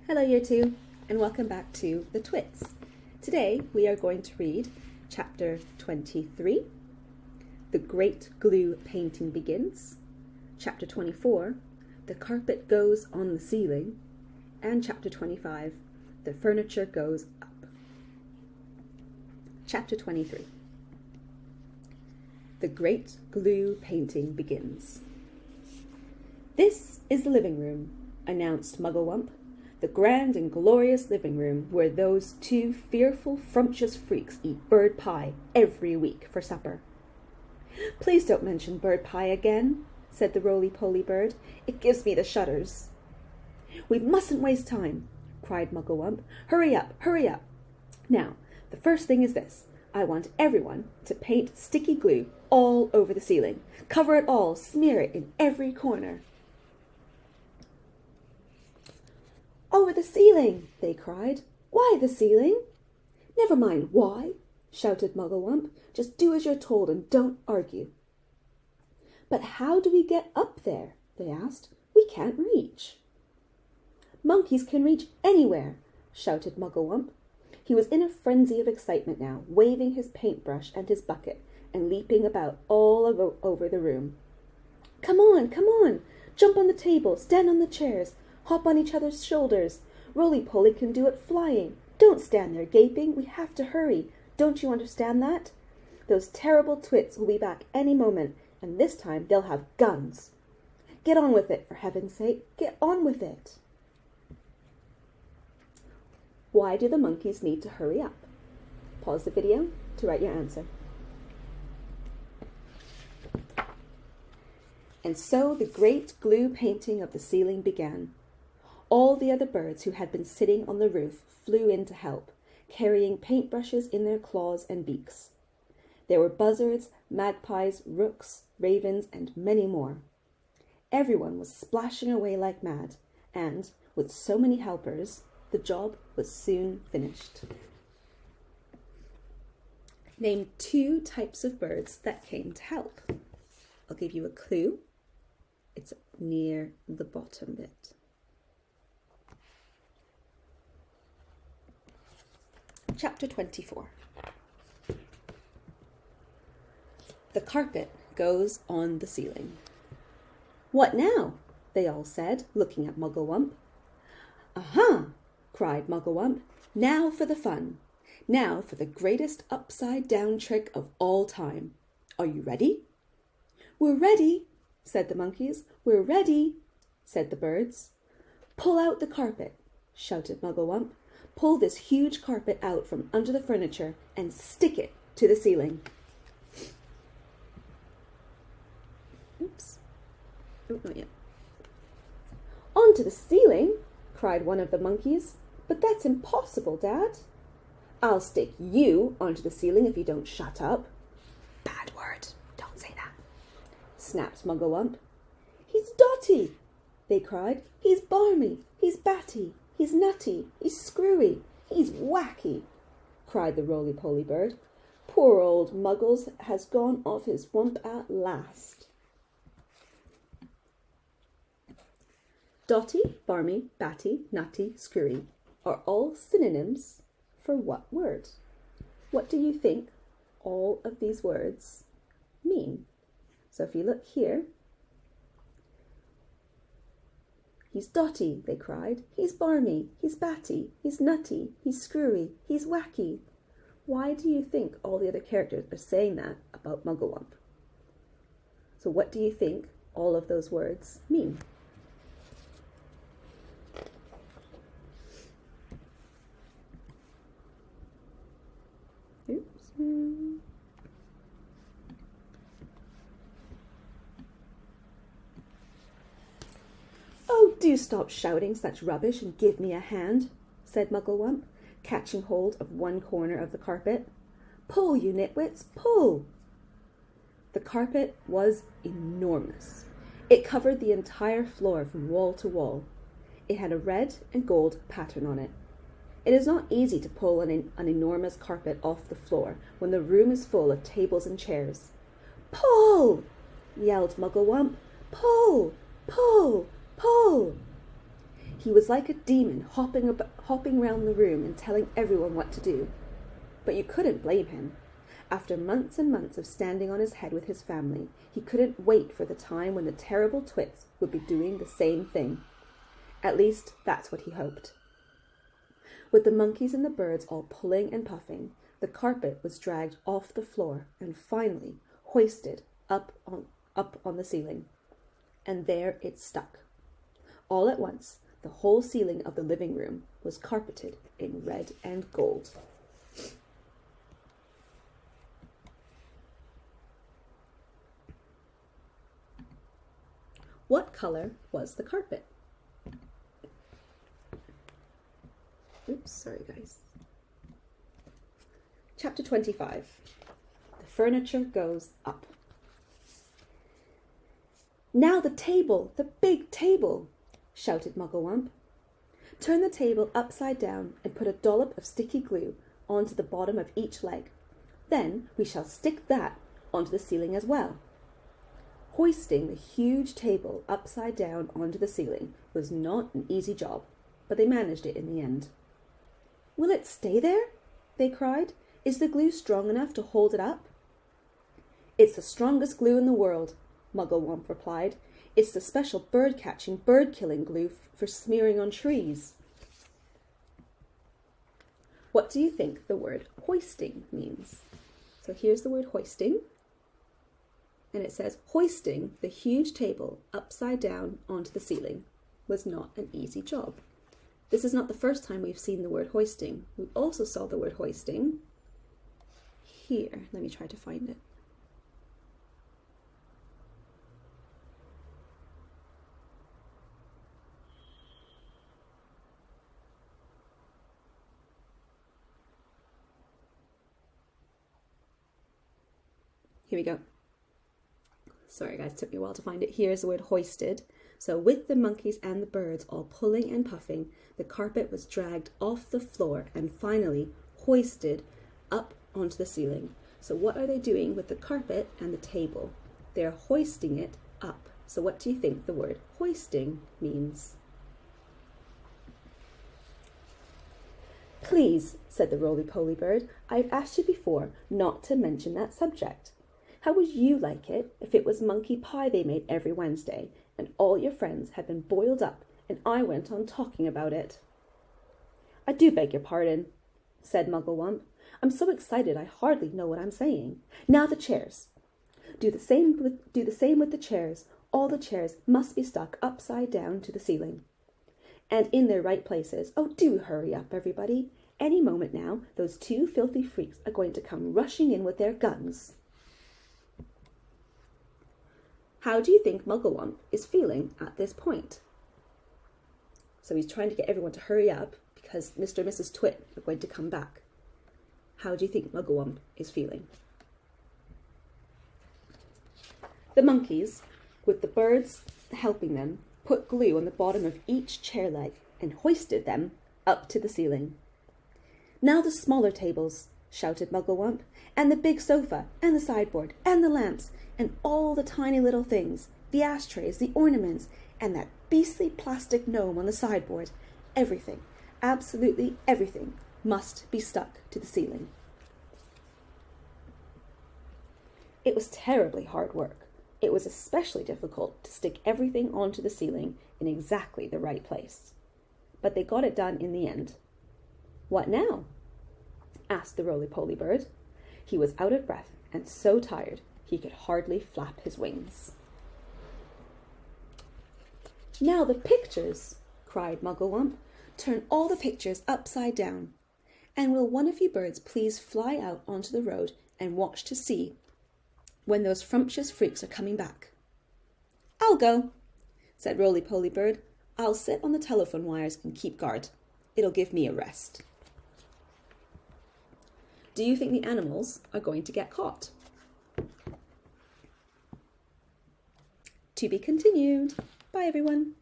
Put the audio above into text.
Hello Year 2 and welcome back to the Twits. Today we are going to read Chapter 23, The Great Glue Painting Begins, Chapter 24, The Carpet Goes on the Ceiling, and Chapter 25, The Furniture Goes Up. Chapter 23. The Great Glue Painting Begins. This is the living room, announced Mugglewump. The grand and glorious living room where those two fearful, frumptuous freaks eat bird pie every week for supper. Please don't mention bird pie again, said the roly-poly bird. It gives me the shudders. We mustn't waste time, cried Mugglewump. Hurry up, hurry up. Now, the first thing is this. I want everyone to paint sticky glue all over the ceiling. Cover it all, smear it in every corner. Over the ceiling, they cried. Why the ceiling? Never mind why, shouted Mugglewump. Just do as you're told and don't argue. But how do we get up there? They asked. We can't reach. Monkeys can reach anywhere, shouted Mugglewump. He was in a frenzy of excitement now, waving his paintbrush and his bucket and leaping about all over the room. Come on, jump on the table, stand on the chairs, hop on each other's shoulders. Roly-poly can do it flying. Don't stand there gaping. We have to hurry. Don't you understand that? Those terrible twits will be back any moment, and this time they'll have guns. Get on with it, for heaven's sake. Get on with it. Why do the monkeys need to hurry up? Pause the video to write your answer. And so the great glue painting of the ceiling began. All the other birds who had been sitting on the roof flew in to help, carrying paintbrushes in their claws and beaks. There were buzzards, magpies, rooks, ravens, and many more. Everyone was splashing away like mad, and, with so many helpers, the job was soon finished. Name 2 types of birds that came to help. I'll give you a clue. It's near the bottom bit. Chapter 24. The carpet goes on the ceiling. What now? They all said, looking at Mugglewump. Aha! Cried Mugglewump. Now for the fun. Now for the greatest upside-down trick of all time. Are you ready? We're ready, said the monkeys. We're ready, said the birds. Pull out the carpet, shouted Mugglewump. Pull this huge carpet out from under the furniture and stick it to the ceiling. Oops. Oh, not yet. Onto the ceiling, cried one of the monkeys. But that's impossible, Dad. I'll stick you onto the ceiling if you don't shut up. Bad word. Don't say that, snapped Mugglewump. He's dotty, they cried. He's barmy. He's batty. He's nutty, he's screwy, he's wacky, cried the roly-poly bird. Poor old Muggles has gone off his wump at last. Dotty, barmy, batty, nutty, screwy are all synonyms for what word? What do you think all of these words mean? So if you look here, he's dotty, they cried. He's barmy, he's batty, he's nutty, he's screwy, he's wacky. Why do you think all the other characters are saying that about Mugglewump? So what do you think all of those words mean? Oops. Oh, do stop shouting such rubbish and give me a hand, said Mugglewump, catching hold of one corner of the carpet. Pull, you nitwits, pull! The carpet was enormous. It covered the entire floor from wall to wall. It had a red and gold pattern on it. It is not easy to pull an enormous carpet off the floor when the room is full of tables and chairs. Pull! Yelled Mugglewump. Pull! Pull! Pull! He was like a demon hopping round the room and telling everyone what to do. But you couldn't blame him. After months and months of standing on his head with his family, he couldn't wait for the time when the terrible Twits would be doing the same thing. At least, that's what he hoped. With the monkeys and the birds all pulling and puffing, the carpet was dragged off the floor and finally hoisted up on the ceiling. And there it stuck. All at once, the whole ceiling of the living room was carpeted in red and gold. What color was the carpet? Oops, sorry guys. Chapter 25. The furniture goes up. Now the table, the big table, shouted Mugglewump. Turn the table upside down and put a dollop of sticky glue onto the bottom of each leg. Then we shall stick that onto the ceiling as well. Hoisting the huge table upside down onto the ceiling was not an easy job, but they managed it in the end. Will it stay there? They cried. Is the glue strong enough to hold it up? It's the strongest glue in the world, Mugglewump replied. It's the special bird-catching, bird-killing glue for smearing on trees. What do you think the word hoisting means? So here's the word hoisting. And it says, hoisting the huge table upside down onto the ceiling was not an easy job. This is not the first time we've seen the word hoisting. We also saw the word hoisting here. Let me try to find it. Here we go. Sorry guys, it took me a while to find it. Here's the word hoisted. So with the monkeys and the birds all pulling and puffing, the carpet was dragged off the floor and finally hoisted up onto the ceiling. So what are they doing with the carpet and the table? They're hoisting it up. So what do you think the word hoisting means? Please, said the roly-poly bird, I've asked you before not to mention that subject. How would you like it if it was monkey pie they made every Wednesday, and all your friends had been boiled up, and I went on talking about it? I do beg your pardon, said Mugglewump. I'm so excited I hardly know what I'm saying. Now the chairs. Do the same with the chairs. All the chairs must be stuck upside down to the ceiling. And in their right places. Oh, do hurry up, everybody. Any moment now, those two filthy freaks are going to come rushing in with their guns. How do you think Mugglewump is feeling at this point? So he's trying to get everyone to hurry up because Mr. and Mrs. Twit are going to come back. How do you think Mugglewump is feeling? The monkeys, with the birds helping them, put glue on the bottom of each chair leg and hoisted them up to the ceiling. Now the smaller tables, shouted Mugglewump, and the big sofa, and the sideboard, and the lamps, and all the tiny little things, the ashtrays, the ornaments, and that beastly plastic gnome on the sideboard. Everything, absolutely everything, must be stuck to the ceiling. It was terribly hard work. It was especially difficult to stick everything onto the ceiling in exactly the right place. But they got it done in the end. What now? Asked the roly-poly bird. He was out of breath and so tired he could hardly flap his wings. Now the pictures, cried Mugglewump. Turn all the pictures upside down. And will one of you birds please fly out onto the road and watch to see when those frumptious freaks are coming back? I'll go, said Roly-Poly Bird. I'll sit on the telephone wires and keep guard. It'll give me a rest. Do you think the animals are going to get caught? To be continued. Bye, everyone.